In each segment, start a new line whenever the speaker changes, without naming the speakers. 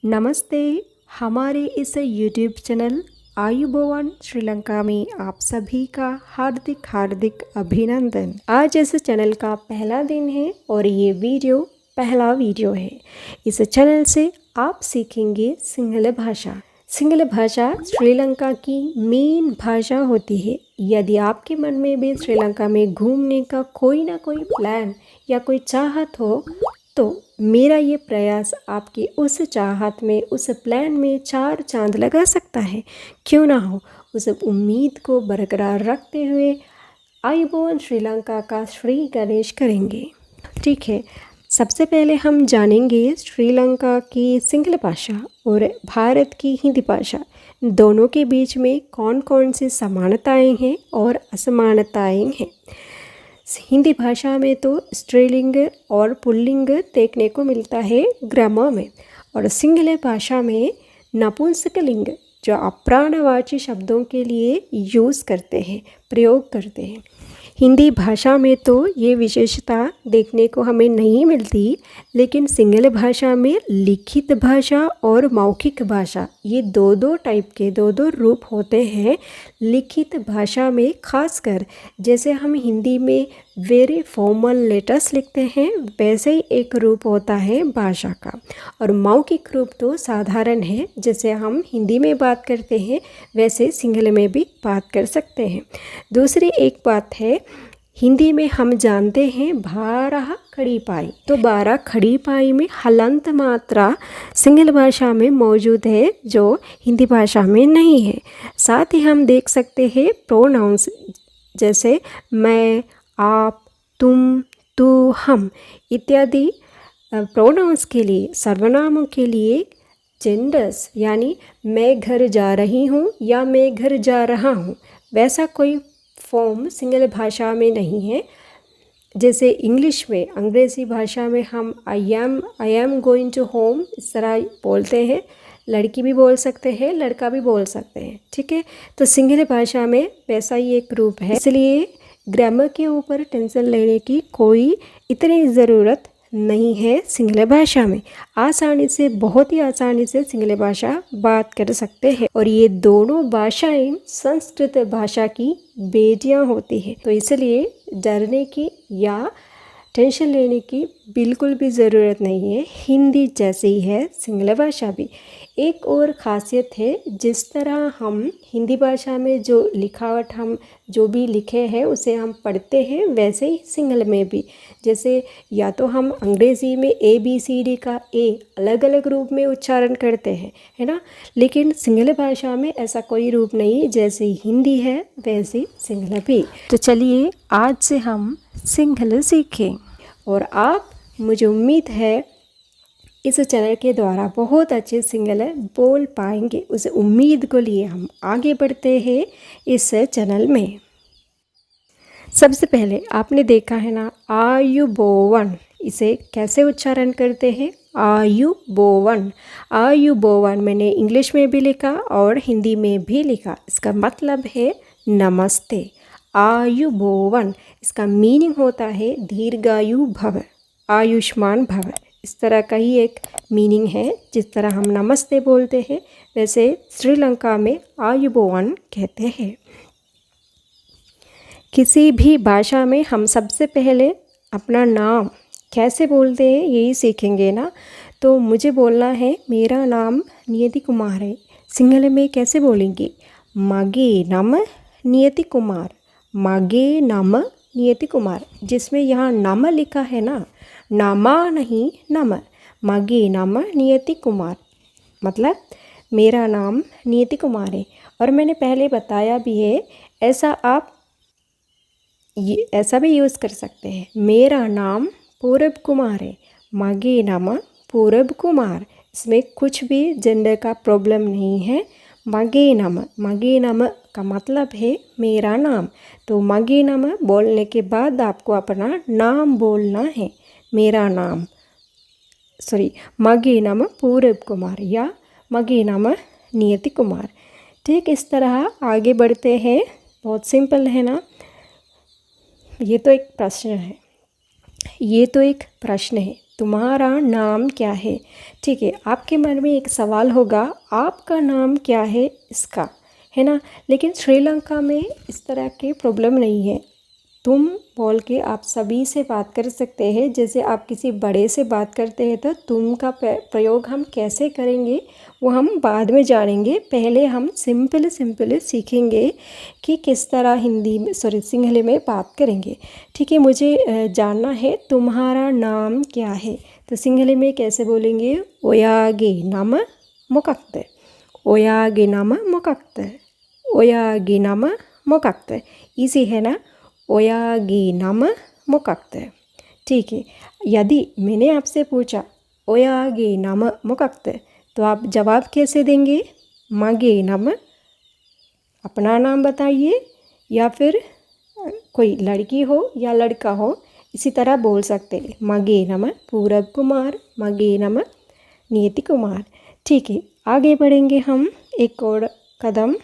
नमस्ते। हमारे इस यूट्यूब चैनल आयुबोवन श्रीलंका में आप सभी का हार्दिक हार्दिक अभिनंदन। आज इस चैनल का पहला दिन है और ये वीडियो पहला वीडियो है। इस चैनल से आप सीखेंगे सिंहल भाषा। सिंहल भाषा श्रीलंका की मेन भाषा होती है। यदि आपके मन में भी श्रीलंका में घूमने का कोई ना कोई प्लान या कोई चाहत हो तो मेरा ये प्रयास आपकी उस चाहत में, उस प्लान में चार चांद लगा सकता है। क्यों ना हो, उस उम्मीद को बरकरार रखते हुए आयुबोवन श्रीलंका का श्री गणेश करेंगे। ठीक है, सबसे पहले हम जानेंगे श्रीलंका की सिंहल भाषा और भारत की हिंदी भाषा, दोनों के बीच में कौन कौन सी समानताएं हैं और असमानताएं हैं। हिंदी भाषा में तो स्त्रीलिंग और पुल्लिंग देखने को मिलता है ग्रामर में, और सिंहल भाषा में नपुंसकलिंग जो अप्राणवाची शब्दों के लिए यूज़ करते हैं, प्रयोग करते हैं। हिंदी भाषा में तो ये विशेषता देखने को हमें नहीं मिलती, लेकिन सिंहल भाषा में लिखित भाषा और मौखिक भाषा, ये दो टाइप के दो रूप होते हैं। लिखित भाषा में खासकर जैसे हम हिंदी में वेरी फॉर्मल लेटर्स लिखते हैं, वैसे ही एक रूप होता है भाषा का। और मौखिक रूप तो साधारण है, जैसे हम हिंदी में बात करते हैं वैसे सिंहल में भी बात कर सकते हैं। दूसरी एक बात है, हिंदी में हम जानते हैं 12 खड़ी पाई, तो 12 खड़ी पाई में हलंत मात्रा सिंहल भाषा में मौजूद है जो हिंदी भाषा में नहीं है। साथ ही हम देख सकते हैं प्रोनाउंस, जैसे मैं, आप, तुम, तू, हम इत्यादि प्रोनाउंस के लिए, सर्वनामों के लिए जेंडर्स, यानी मैं घर जा रही हूँ या मैं घर जा रहा हूँ, वैसा कोई फॉर्म सिंहल भाषा में नहीं है। जैसे इंग्लिश में, अंग्रेज़ी भाषा में हम I am going to home इस तरह बोलते हैं। लड़की भी बोल सकते हैं, लड़का भी बोल सकते हैं। ठीक है, तो सिंहल भाषा में वैसा ही एक रूप है, इसलिए ग्रामर के ऊपर टेंशन लेने की कोई इतनी ज़रूरत नहीं है। सिंहल भाषा में आसानी से, बहुत ही आसानी से सिंहल भाषा बात कर सकते हैं, और ये दोनों भाषाएं संस्कृत भाषा की बेटियां होती हैं, तो इसलिए डरने की या टेंशन लेने की बिल्कुल भी ज़रूरत नहीं है। हिंदी जैसे ही है सिंहल भाषा भी। एक और ख़ासियत है, जिस तरह हम हिंदी भाषा में जो लिखावट हम जो भी लिखे हैं उसे हम पढ़ते हैं, वैसे ही सिंहल में भी। जैसे या तो हम अंग्रेज़ी में ABCD का A अलग अलग रूप में उच्चारण करते हैं, है ना, लेकिन सिंहल भाषा में ऐसा कोई रूप नहीं। जैसे हिंदी है वैसे सिंहल भी। तो चलिए आज से हम सिंहल सीखें, और आप, मुझे उम्मीद है इस चैनल के द्वारा बहुत अच्छे सिंहल बोल पाएंगे। उस उम्मीद को लिए हम आगे बढ़ते हैं इस चैनल में। सबसे पहले आपने देखा है ना आयुबोवन, इसे कैसे उच्चारण करते हैं, आयुबोवन। आयुबोवन मैंने इंग्लिश में भी लिखा और हिंदी में भी लिखा। इसका मतलब है नमस्ते। आयुबोवन, इसका मीनिंग होता है दीर्घायु भव, आयुष्मान भव। इस तरह का ही एक मीनिंग है। जिस तरह हम नमस्ते बोलते हैं वैसे श्रीलंका में आयुबोवन कहते हैं। किसी भी भाषा में हम सबसे पहले अपना नाम कैसे बोलते हैं यही सीखेंगे ना। तो मुझे बोलना है मेरा नाम नियति कुमार है। सिंहल में कैसे बोलेंगे, मागे नम नियति कुमार, मागे नम नियति कुमार, जिसमें यहाँ नम लिखा है ना, नामा नहीं नम, मागे नम नियति कुमार, मतलब मेरा नाम नियति कुमार है। और मैंने पहले बताया भी है, ऐसा आप ऐसा भी यूज़ कर सकते हैं, मेरा नाम पूरब कुमार है, मागे नम पूरब कुमार। इसमें कुछ भी जेंडर का प्रॉब्लम नहीं है। मागे नम का मतलब है मेरा नाम। तो मागे नम बोलने के बाद आपको अपना नाम बोलना है। मेरा नाम, मागे नम पूरब कुमार या मागे नम नियति कुमार। ठीक, इस तरह आगे बढ़ते हैं। बहुत सिंपल है ना। ये तो एक प्रश्न है, तुम्हारा नाम क्या है। ठीक है, आपके मन में एक सवाल होगा, आपका नाम क्या है इसका, है ना। लेकिन श्रीलंका में इस तरह के प्रॉब्लम नहीं है। तुम बोल के आप सभी से बात कर सकते हैं। जैसे आप किसी बड़े से बात करते हैं तो तुम का प्रयोग हम कैसे करेंगे वो हम बाद में जानेंगे। पहले हम सिंपल सीखेंगे कि किस तरह हिंदी में सिंहले में बात करेंगे। ठीक है, मुझे जानना है तुम्हारा नाम क्या है, तो सिंहले में कैसे बोलेंगे। ओयागे नाम मोकक्ते, ओयागे नाम मोकक्ते, ओयागे नाम मोकक्ते। इसी है ना, ओयागे नाम मोकक्ते। ठीक है, यदि मैंने आपसे पूछा ओयागे नाम मोकक्ते तो आप जवाब कैसे देंगे। मागे नाम, अपना नाम बताइए, या फिर कोई लड़की हो या लड़का हो इसी तरह बोल सकते हैं। मागे नाम पूरब कुमार, मागे नाम नियति कुमार। ठीक है, आगे बढ़ेंगे हम एक और कदम।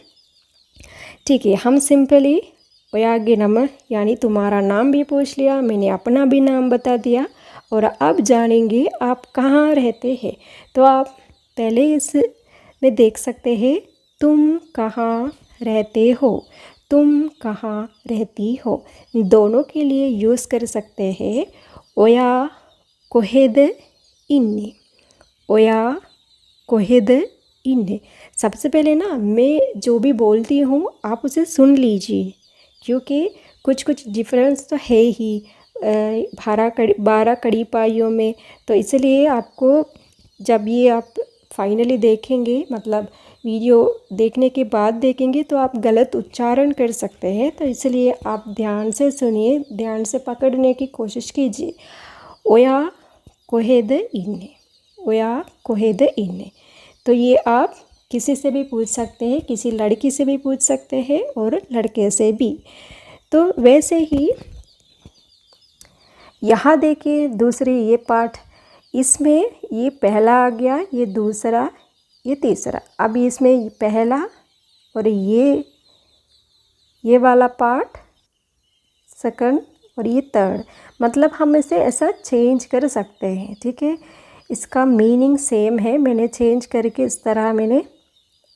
ठीक है, हम सिंपली ओयागे नाम यानी तुम्हारा नाम भी पूछ लिया, मैंने अपना भी नाम बता दिया, और अब जानेंगे आप कहाँ रहते हैं। तो आप पहले इस में देख सकते हैं, तुम कहाँ रहते हो, तुम कहाँ रहती हो। दोनों के लिए यूज़ कर सकते हैं ओया कोहेद इन्ने, ओया कोहेद इन्ने। सबसे पहले ना मैं जो भी बोलती हूँ आप उसे सुन लीजिए, क्योंकि कुछ डिफरेंस तो है ही 12 कड़ी पाइयों में। तो इसलिए आपको जब ये आप फाइनली देखेंगे, मतलब वीडियो देखने के बाद देखेंगे, तो आप गलत उच्चारण कर सकते हैं। तो इसलिए आप ध्यान से सुनिए, ध्यान से पकड़ने की कोशिश कीजिए। ओया कोहेद इन्ने, ओया कोहेद इन्ने। तो ये आप किसी से भी पूछ सकते हैं, किसी लड़की से भी पूछ सकते हैं और लड़के से भी। तो वैसे ही यहाँ देखिए दूसरी ये पाठ, इसमें ये पहला आ गया, ये दूसरा, ये तीसरा। अब इसमें पहला और ये वाला पार्ट सेकंड और ये थर्ड, मतलब हम इसे ऐसा चेंज कर सकते हैं। ठीक है, इसका मीनिंग सेम है, मैंने चेंज करके इस तरह मैंने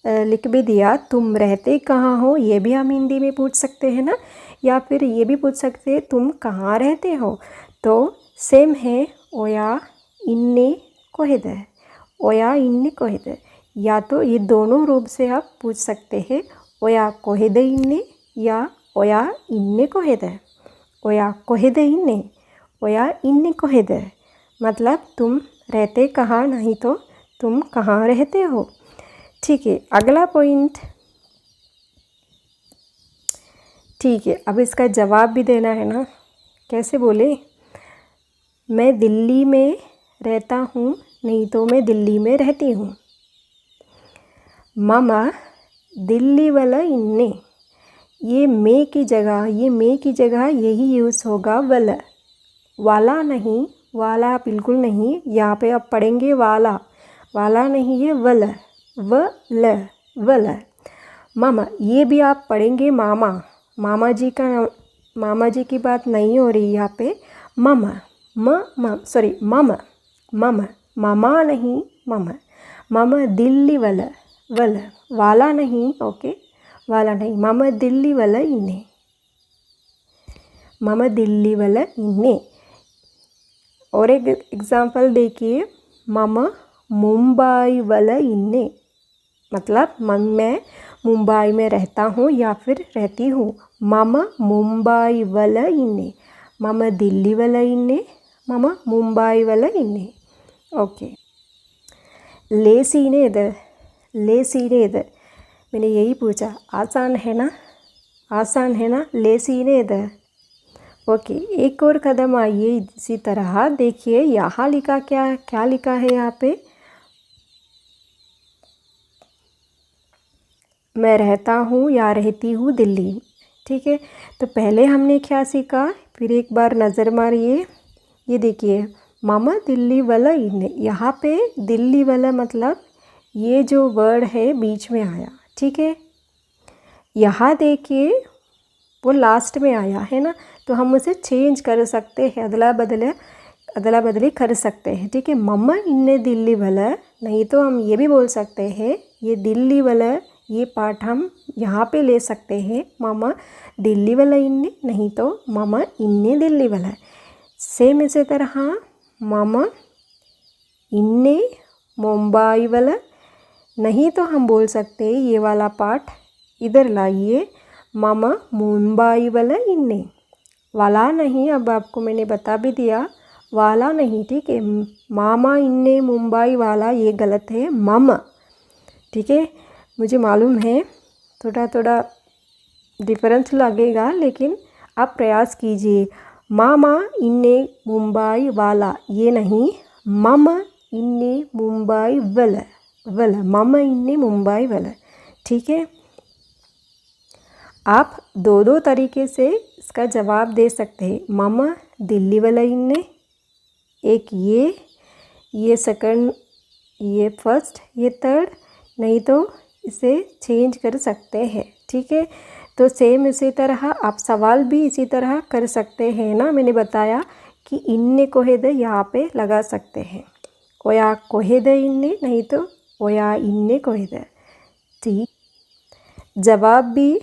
लिख भी दिया। तुम रहते कहाँ हो, ये भी हम हिंदी में पूछ सकते हैं ना, या फिर ये भी पूछ सकते हैं तुम कहाँ रहते हो। तो सेम है, ओया इन्ने कोहेद, ओया इन्ने कोहेद। या तो ये दोनों रूप से आप पूछ सकते हैं, ओया कोहेद इन्ने या ओया इन्ने कोहेद, ओया कोहेद इन्ने, ओया इन्ने कोहेद। मतलब तुम रहते कहाँ, नहीं तो तुम कहाँ रहते हो। ठीक है, अगला पॉइंट। ठीक है, अब इसका जवाब भी देना है ना, कैसे बोले। मैं दिल्ली में रहता हूँ, नहीं तो मैं दिल्ली में रहती हूँ। मामा दिल्ली वाला इन्ने, ये मैं की जगह यही यूज़ होगा वाला, वाला नहीं, वाला बिल्कुल नहीं। यहाँ पे आप पढ़ेंगे वाला, वाला नहीं, ये वाला, वल। मामा, ये भी आप पढ़ेंगे मामा, मामा जी की बात नहीं हो रही यहाँ पे। मामा मामा, मामा नहीं, मामा दिल्ली वाला, वाला नहीं, ओके, वाला नहीं। मामा दिल्ली वाला इन्ने, मामा दिल्ली वाला इन्ने। और एक एग्जांपल देखिए, मामा मुंबई वाला इन्ने, मतलब मैं मुंबई में रहता हूँ या फिर रहती हूँ। मामा मुंबई वाला इन्ने, मामा दिल्ली वाला इन्ने, मामा मुंबई वाला इन्ने। ओके, ले सीने इधर, मैंने यही पूछा, आसान है ना, ले सीने इधर। ओके, एक और कदम आइए इसी तरह। देखिए यहाँ लिखा क्या लिखा है यहाँ पे, मैं रहता हूँ या रहती हूँ दिल्ली। ठीक है, तो पहले हमने क्या सीखा, फिर एक बार नज़र मारिए। ये देखिए, मामा दिल्ली वाला इन्ने, यहाँ पे दिल्ली वाला मतलब ये जो वर्ड है बीच में आया। ठीक है, यहाँ देखिए वो लास्ट में आया है ना, तो हम उसे चेंज कर सकते हैं, अदला बदला अदला बदली कर सकते हैं, ठीक है। मम्मा इन्ने दिल्ली वाला, नहीं तो हम ये भी बोल सकते हैं ये दिल्ली वाला, ये पार्ट हम यहाँ पे ले सकते हैं, मामा दिल्ली वाला इन्ने, नहीं तो मामा इन्ने दिल्ली वाला। सेम इसी तरह मामा इन्ने मुंबई वाला, नहीं तो हम बोल सकते हैं ये वाला पार्ट इधर लाइए, मामा मुंबई वाला इन्ने। वाला नहीं, अब आपको मैंने बता भी दिया, वाला नहीं, ठीक है। मामा इन्ने मुंबई वाला ये गलत है, मामा, ठीक है। मुझे मालूम है थोड़ा थोड़ा डिफरेंस लगेगा, लेकिन आप प्रयास कीजिए। मामा इन्ने मुंबई वाला, ये नहीं, मामा इन्ने मुंबई वाला, वाला, मामा इन्ने मुंबई वाला, ठीक है। आप दो दो तरीके से इसका जवाब दे सकते हैं। मामा दिल्ली वाला इन्ने, एक ये सेकंड, ये फर्स्ट, ये थर्ड, नहीं तो इसे चेंज कर सकते हैं, ठीक है। तो सेम इसी तरह आप सवाल भी इसी तरह कर सकते हैं ना, मैंने बताया कि इन्ने कोहेदे यहाँ पे लगा सकते हैं, ओया कोहेदे इन्ने, नहीं तो ओया इन्ने कोहेदे, ठीक। जवाब भी,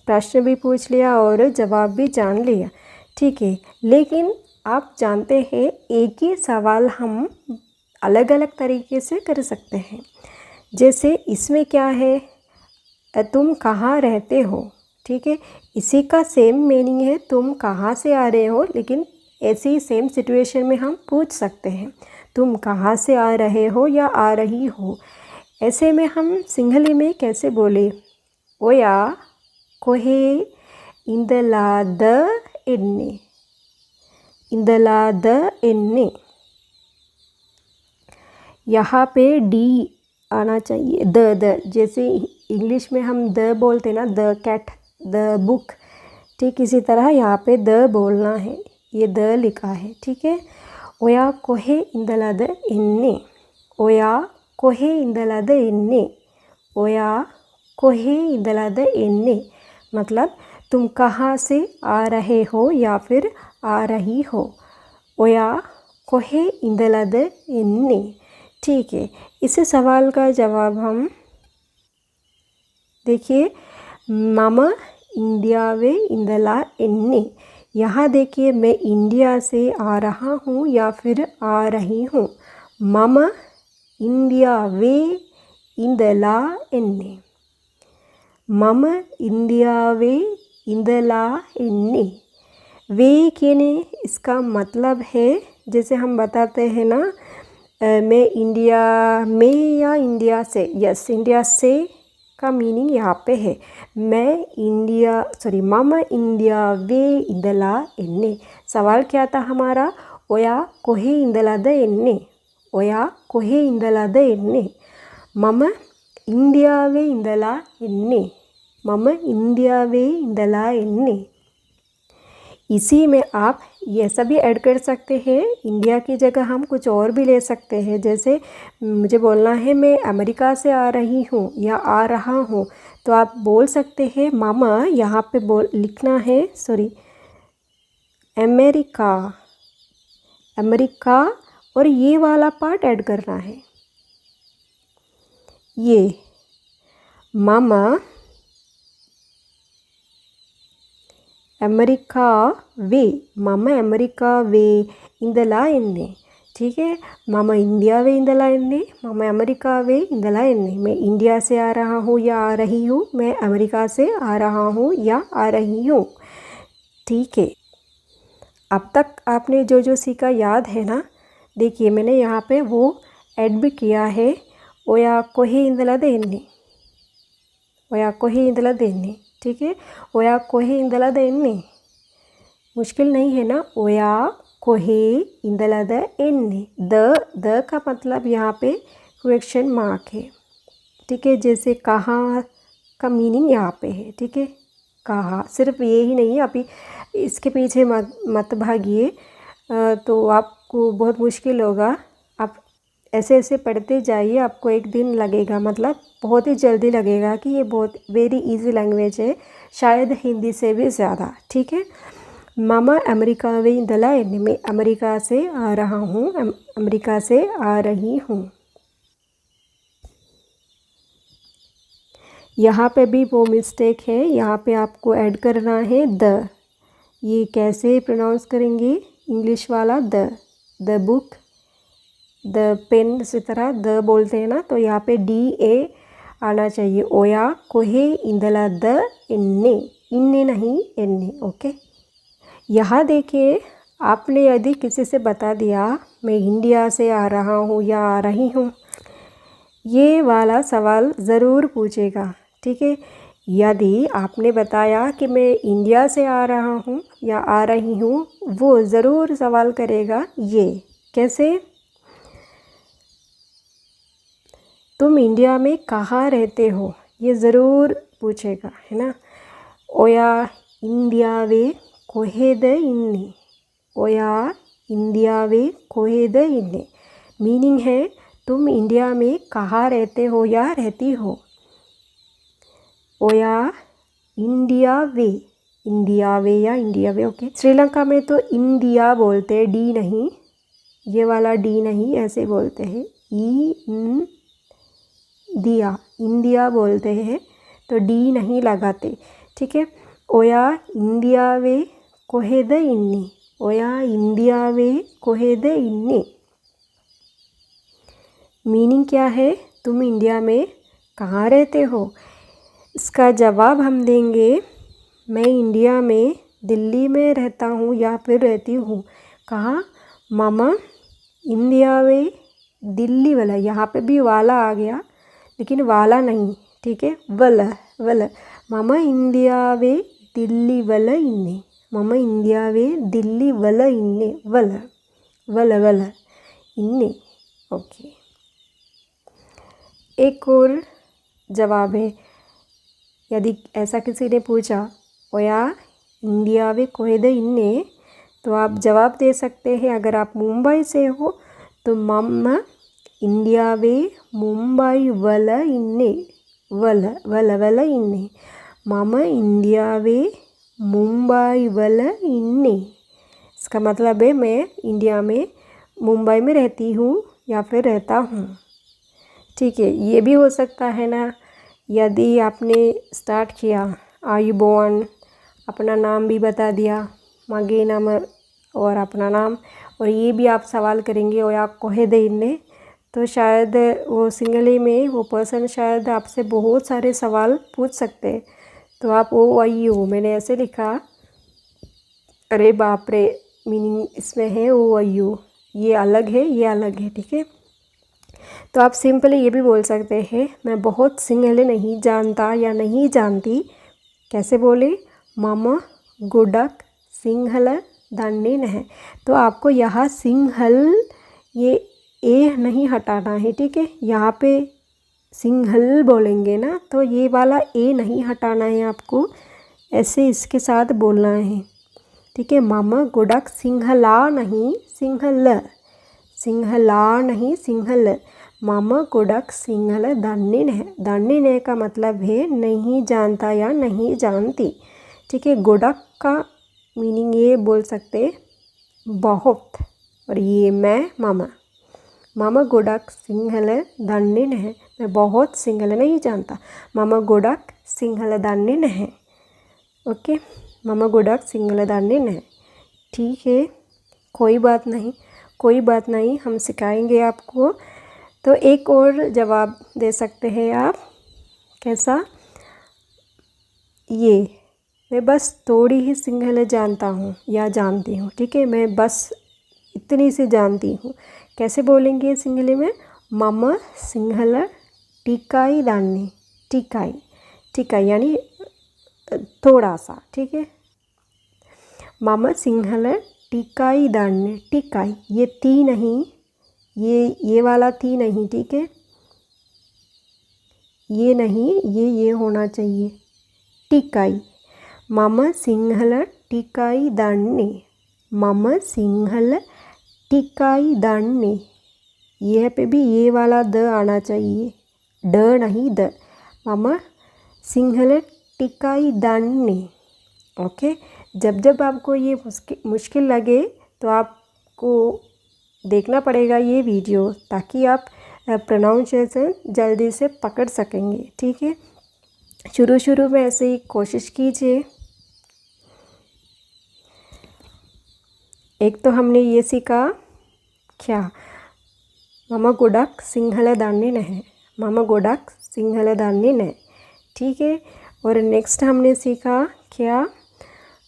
प्रश्न भी पूछ लिया और जवाब भी जान लिया, ठीक है। लेकिन आप जानते हैं एक ही सवाल हम अलग अलग तरीके से कर सकते हैं। जैसे इसमें क्या है, तुम कहाँ रहते हो, ठीक है। इसी का सेम मीनिंग है, तुम कहाँ से आ रहे हो, लेकिन ऐसे ही सेम सिचुएशन में हम पूछ सकते हैं, तुम कहाँ से आ रहे हो या आ रही हो। ऐसे में हम सिंहली में कैसे बोले, ओया कोहे इंदलाद एन्ने, इंदलाद एन्ने। यहाँ पे डी आना चाहिए, द, जैसे इंग्लिश में हम द बोलते हैं ना, द कैट, द बुक, ठीक इसी तरह यहाँ पे द बोलना है, ये द लिखा है, ठीक है। ओया कोहे इंदलाद एन्ने, ओया कोहे इंदलाद एन्ने, ओया कोहे इंदलाद एन्ने, मतलब तुम कहाँ से आ रहे हो या फिर आ रही हो, ओया कोहे इंदलाद एन्ने, ठीक है। इस सवाल का जवाब हम देखिए, मामा इंडिया वे इंदला एन्ने। यहाँ देखिए मैं इंडिया से आ रहा हूँ या फिर आ रही हूँ, मामा इंडिया वे इंदला एन्ने, मामा इंडिया वे इंदला एन्ने। वे केने इसका मतलब है, जैसे हम बताते हैं ना, मैं इंडिया में या इंडिया से, यस इंडिया से का मीनिंग यहाँ पे है, मैं इंडिया, सॉरी मामा इंडिया वे इंदला एन्ने। सवाल क्या था हमारा, ओया कोहे इंदला द एन्ने, ओया कोहे इंदला द एन्ने, मामा इंडिया वे इंदला एन्ने, मामा इंडिया वे इंदला एन्ने। इसी में आप ये सभी ऐड कर सकते हैं, इंडिया की जगह हम कुछ और भी ले सकते हैं। जैसे मुझे बोलना है मैं अमेरिका से आ रही हूँ या आ रहा हूँ, तो आप बोल सकते हैं, मामा यहाँ पे लिखना है, सॉरी अमेरिका, अमेरिका, और ये वाला पार्ट ऐड करना है, ये मामा अमेरिका वे, मामा अमेरिका वे इंदला एन्ने, ठीक है। मामा इंडिया वे इंदला एन्ने, मामा अमेरिका वे इंदला एन्ने। मैं इंडिया से आ रहा हूँ या आ रही हूँ, मैं अमेरिका से आ रहा हूँ या आ रही हूँ, ठीक है। अब तक आपने जो जो सीखा याद है ना, देखिए मैंने यहाँ पे वो ऐड भी किया है, ओया कोहे इंदला एन्ने, ओया कोहे इंदला एन्ने, ठीक है। ओया कोहे इंदला एन्ने, मुश्किल नहीं है ना, ओया कोहे इंदला एन्ने। द का मतलब यहाँ पे क्वेश्चन मार्क है, ठीक है। जैसे कहाँ का मीनिंग यहाँ पे है, ठीक है, कहाँ, सिर्फ ये ही नहीं है, अभी इसके पीछे मत भागिए, तो आपको बहुत मुश्किल होगा। आप ऐसे ऐसे पढ़ते जाइए, आपको एक दिन लगेगा, मतलब बहुत ही जल्दी लगेगा कि ये बहुत वेरी इजी लैंग्वेज है, शायद हिंदी से भी ज़्यादा, ठीक है। मम अमेरिकावे इंदला एन्ने, मैं अमेरिका से आ रहा हूँ, अमेरिका से आ रही हूँ। यहाँ पे भी वो मिस्टेक है, यहाँ पे आपको ऐड करना है द। ये कैसे प्रोनाउंस करेंगे इंग्लिश वाला द बुक, द पेन, इसी तरह द बोलते हैं ना, तो यहाँ पे डी ए आना चाहिए। ओया कोहे इंदला द इन्ने, इन्ने नहीं एन्ने। ओके, यहाँ देखिए, आपने यदि किसी से बता दिया मैं इंडिया से आ रहा हूँ या आ रही हूँ, ये वाला सवाल ज़रूर पूछेगा, ठीक है। यदि आपने बताया कि मैं इंडिया से आ रहा हूँ या आ रही हूँ, वो ज़रूर सवाल करेगा ये कैसे, तुम इंडिया में कहाँ रहते हो, ये ज़रूर पूछेगा, है ना। ओया इंडिया वे कोहेद इन्ने, ओया इंडिया वे कोहेद इन्ने, मीनिंग है तुम इंडिया में कहाँ रहते हो या रहती हो। ओया इंडिया वे, इंडिया वे या इंडिया वे। ओके, श्रीलंका में तो इंडिया बोलते हैं, डी नहीं, ये वाला डी नहीं, ऐसे बोलते हैं, ई दिया, इंडिया बोलते हैं, तो डी नहीं लगाते, ठीक है। ओया इंडिया वे कोहेद इन्ने, ओया इंडिया वे कोहेद इन्ने, मीनिंग क्या है, तुम इंडिया में कहाँ रहते हो। इसका जवाब हम देंगे, मैं इंडिया में दिल्ली में रहता हूँ या फिर रहती हूँ। कहाँ, मामा इंडिया वे दिल्ली वाला, यहाँ पे भी वाला आ गया, लेकिन वाला नहीं, ठीक है, वल, मामा इंडिया वे दिल्ली वल इन्ने, मामा इंडिया वे दिल्ली वल इन्ने, वल इन्ने। ओके, एक और जवाब है, यदि ऐसा किसी ने पूछा ओया इंडिया वे कोहेद इन्ने, तो आप जवाब दे सकते हैं। अगर आप मुंबई से हो तो मम्मा इंडिया वे मुंबई वल इन्ने, वल इन्ने, मामा इंडिया वे मुंबई वल इन्ने। इसका मतलब है मैं इंडिया में मुंबई में रहती हूँ या फिर रहता हूँ, ठीक है। ये भी हो सकता है ना, यदि आपने स्टार्ट किया आयुबोवन, अपना नाम भी बता दिया, मागे नाम और अपना नाम, और ये भी आप सवाल करेंगे ओया कोहेद इन्ने, तो शायद वो सिंगली में वो पर्सन शायद आपसे बहुत सारे सवाल पूछ सकते हैं। तो आप ओ आई यू, मैंने ऐसे लिखा, अरे बाप रे, मीनिंग इसमें है ओ आई यू, ये अलग है, ये अलग है, ठीक है। तो आप सिंपली ये भी बोल सकते हैं, मैं बहुत सिंहल नहीं जानता या नहीं जानती। कैसे बोले, मामा गुडक सिंहल दान्ने है, तो आपको यहाँ सिंहल ये ए नहीं हटाना है, ठीक है। यहाँ पे सिंहल बोलेंगे ना, तो ये वाला ए नहीं हटाना है आपको, ऐसे इसके साथ बोलना है, ठीक है। मामा गुडक सिंहला नहीं सिंहल, सिंहला नहीं सिंहल, मामा गुडक सिंहल दान्ने है, दान्ने का मतलब है नहीं जानता या नहीं जानती, ठीक है। गुडक का मीनिंग ये बोल सकते बहुत, और ये मैं मामा गुडक सिंहल दान्ने है, मैं बहुत सिंहल नहीं जानता, मामा गुडक सिंहल दान्ने है। ओके, मामा गुडक सिंहल दान्ने है, ठीक है, कोई बात नहीं, हम सिखाएंगे आपको। तो एक और जवाब दे सकते हैं आप, कैसा, ये मैं बस थोड़ी ही सिंहल जानता हूँ या जानती हूँ, ठीक है, मैं बस इतनी सी जानती हूँ। कैसे बोलेंगे सिंहली में, मामा सिंहल टिकाई दान्ने, टिकाई यानी थोड़ा सा, ठीक है। मामा सिंहल टिकाई दान्ने, टिकाई ये ती नहीं, ये वाला थी नहीं, ठीक है, ये नहीं, ये होना चाहिए, टिकाई, मामा सिंहल टिकाई दान्ने, मामा सिंहल टिकाई दान्ने, ये पे भी ये वाला द आना चाहिए, ड नहीं द, मामा सिंहल टिकाई दान्ने। ओके, जब जब आपको ये मुश्किल लगे तो आपको देखना पड़ेगा ये वीडियो, ताकि आप प्रोनाउंसिएशन जल्दी से पकड़ सकेंगे। ठीक है, शुरू शुरू में ऐसे ही कोशिश कीजिए। एक तो हमने ये सीखा क्या, मम गोडक सिंहल दान्नी नहीं, मम गोडक सिंहल दान्नी नहीं। ठीक है, और नेक्स्ट हमने सीखा क्या,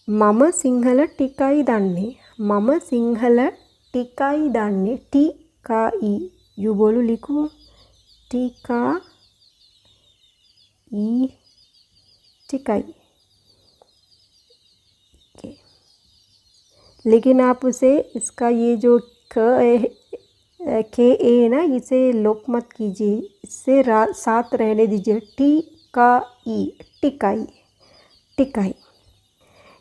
मम सिंहल टिकाई दान्नी, मम सिंहल टिकाई दान्नी, टिकाई यू बोलू लिखूँ, टिकाई, टिकाई। लेकिन आप उसे इसका ये जो के ए ना, इसे लोप मत कीजिए, इससे साथ रहने दीजिए। टिकाई, टिकाई, टिकाई,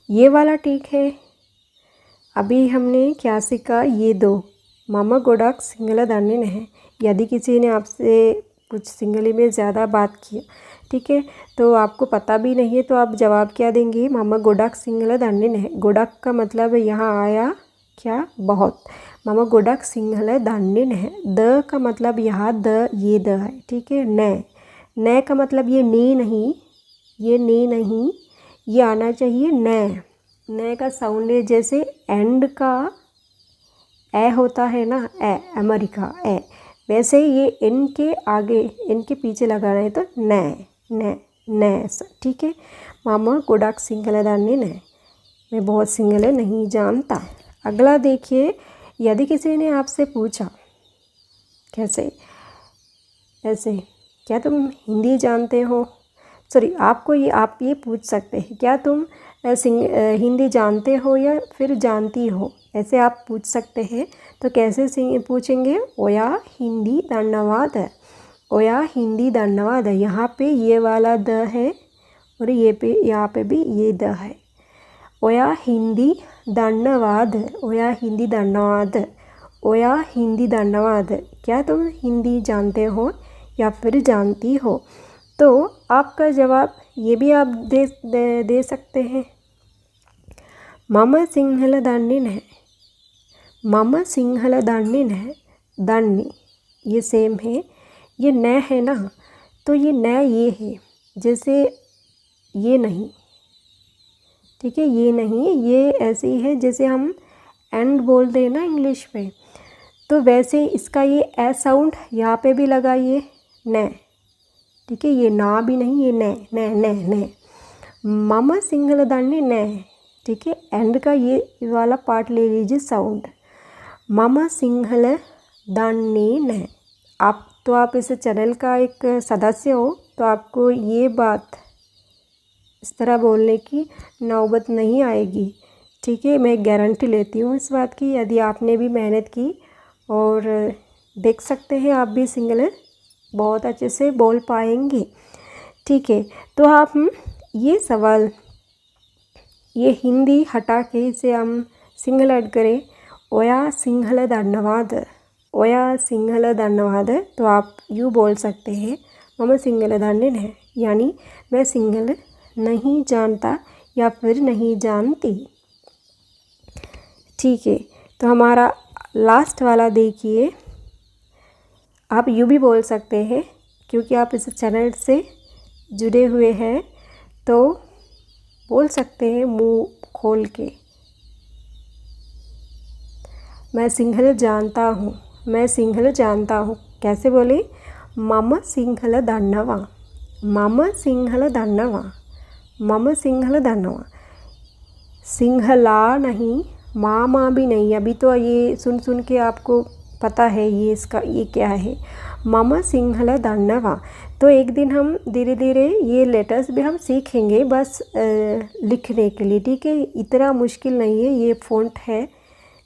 ये वाला ठीक है। अभी हमने क्या सीखा, ये दो, मम गोडक सिंगल दान्नी नहीं। यदि किसी ने आपसे कुछ सिंगली में ज़्यादा बात किया, ठीक है, तो आपको पता भी नहीं है, तो आप जवाब क्या देंगे, मम गोडक सिंगल दान्नी नहीं। गोडक का मतलब यहाँ आया क्या, बहुत। मम गोडक सिंगल दान्नी नहीं। द का मतलब यहाँ द, ये द है। ठीक है, न का मतलब ये नी नहीं, ये नी नहीं, ये आना चाहिए न का साउंड है, जैसे एंड का ए होता है ना, ए अमेरिका ए, वैसे ये इन के आगे, इनके पीछे लगाना है तो न। ठीक है, मम गोडक सिंगल दान्नी नहीं, मैं बहुत सिंगल नहीं जानता। अगला देखिए, यदि किसी ने आपसे पूछा कैसे, ऐसे, क्या तुम हिंदी जानते हो, सॉरी आपको ये, आप ये पूछ सकते हैं, क्या तुम हिंदी जानते हो या फिर जानती हो, ऐसे आप पूछ सकते हैं। तो कैसे पूछेंगे, ओया हिंदी धन्यवाद, ओया हिंदी धन्यवाद। यहाँ पे ये वाला द है और यहाँ पे भी ये द है। ओया हिंदी धन्यवाद, ओया हिंदी धन्यवाद, ओया हिंदी धन्यवाद। क्या तुम हिंदी जानते हो या फिर जानती हो। तो आपका जवाब ये भी आप दे सकते हैं, मम सिंहल दान्नी नहीं, मम सिंहल दान्नी नहीं। दान्नी ये सेम है, ये न है ना, तो ये न ये है, जैसे ये नहीं, ठीक है, ये नहीं, ये ऐसे ही है जैसे हम एंड बोलते हैं ना इंग्लिश में, तो वैसे इसका ये ए साउंड यहाँ पे भी लगाइए, न। ठीक है, ये ना भी नहीं, ये न। मम सिंहल दान्नी न। ठीक है, एंड का ये वाला पार्ट ले लीजिए साउंड, मम सिंहल दान्नी न। आप इस चैनल का एक सदस्य हो, तो आपको ये बात इस तरह बोलने की नौबत नहीं आएगी। ठीक है, मैं गारंटी लेती हूँ इस बात की। यदि आपने भी मेहनत की और देख सकते हैं, आप भी सिंगल बहुत अच्छे से बोल पाएंगे। ठीक है, तो आप ये सवाल, ये हिंदी हटा के इसे हम सिंगल ऐड करें, ओया सिंहल धन्यवाद, ओया सिंहल धन्यवाद। तो आप यूँ बोल सकते हैं, मम सिंहल दान्नी नहीं, यानी मैं सिंगल नहीं जानता या फिर नहीं जानती। ठीक है, तो हमारा लास्ट वाला देखिए, आप यूँ भी बोल सकते हैं, क्योंकि आप इस चैनल से जुड़े हुए हैं, तो बोल सकते हैं मुंह खोल के, मैं सिंहल जानता हूँ, मैं सिंहल जानता हूँ। कैसे बोले, मम सिंहल धन्यवा, मम सिंहल धन्यवा, मम सिंहल धन्यवा। सिंहला नहीं, मामा भी नहीं। अभी तो ये सुन के आपको पता है ये इसका ये क्या है, मम सिंहल धन्यवा। तो एक दिन हम धीरे धीरे ये लेटर्स भी हम सीखेंगे, बस लिखने के लिए। ठीक है, इतना मुश्किल नहीं है, ये फ़ॉन्ट है,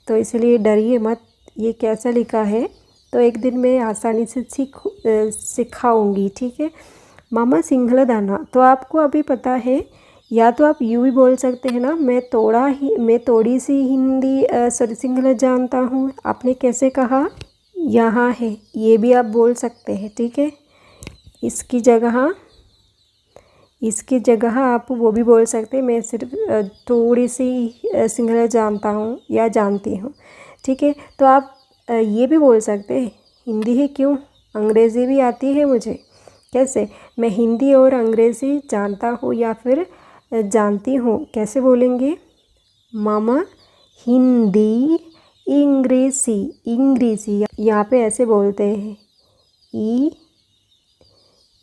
तो इसलिए डरिए मत, ये कैसा लिखा है, तो एक दिन मैं आसानी से सिखाऊंगी। ठीक है, मम सिंहल धन्यवा। तो आपको अभी पता है, या तो आप यूँ भी बोल सकते हैं ना, मैं थोड़ी सी हिंदी सिंहल जानता हूँ। आपने कैसे कहा, यहाँ है, ये भी आप बोल सकते हैं। ठीक है, इसकी जगह इसकी जगह आप वो भी बोल सकते हैं मैं सिर्फ थोड़ी सी सिंहला जानता हूँ या जानती हूँ। ठीक है, तो आप ये भी बोल सकते हैं हिंदी ही क्यों, अंग्रेज़ी भी आती है मुझे। कैसे, मैं हिंदी और अंग्रेज़ी जानता हूँ या फिर जानती हूँ, कैसे बोलेंगे? मामा हिंदी इंग्रेसी, इंग्रेसी यहाँ पे ऐसे बोलते हैं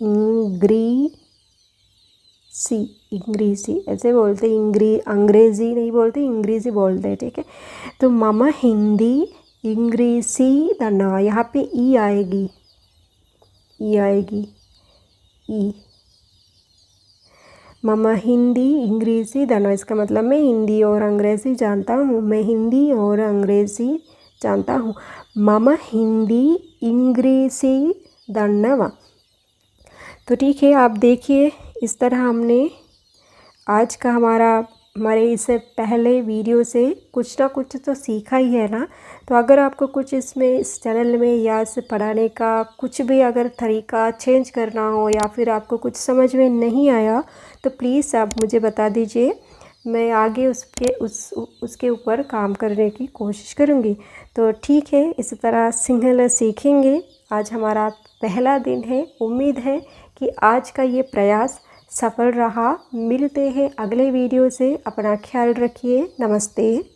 इंग्रेसी, इंग्रेसी ऐसे बोलते हैं, अंग्रेज़ी नहीं बोलते, इंग्रेजी बोलते हैं। ठीक है, तो मामा हिंदी इंग्रेसी दन्ना, यहाँ पे ई आएगी, ई आएगी, ई। मामा हिंदी इंग्रेजी दन्ना, इसका मतलब मैं हिंदी और अंग्रेज़ी जानता हूँ, मैं हिंदी और अंग्रेज़ी जानता हूँ। मामा हिंदी इंग्रेजी दन्नवा। तो ठीक है, आप देखिए इस तरह हमने आज का हमारे इससे पहले वीडियो से कुछ ना कुछ तो सीखा ही है ना। तो अगर आपको कुछ इसमें इस चैनल में या इसे पढ़ाने का कुछ भी अगर तरीका चेंज करना हो या फिर आपको कुछ समझ में नहीं आया तो प्लीज़ आप मुझे बता दीजिए, मैं आगे उसके ऊपर काम करने की कोशिश करूँगी। तो ठीक है, इसी तरह सिंहला सीखेंगे। आज हमारा पहला दिन है, उम्मीद है कि आज का ये प्रयास सफल रहा। मिलते हैं अगले वीडियो से, अपना ख्याल रखिए, नमस्ते।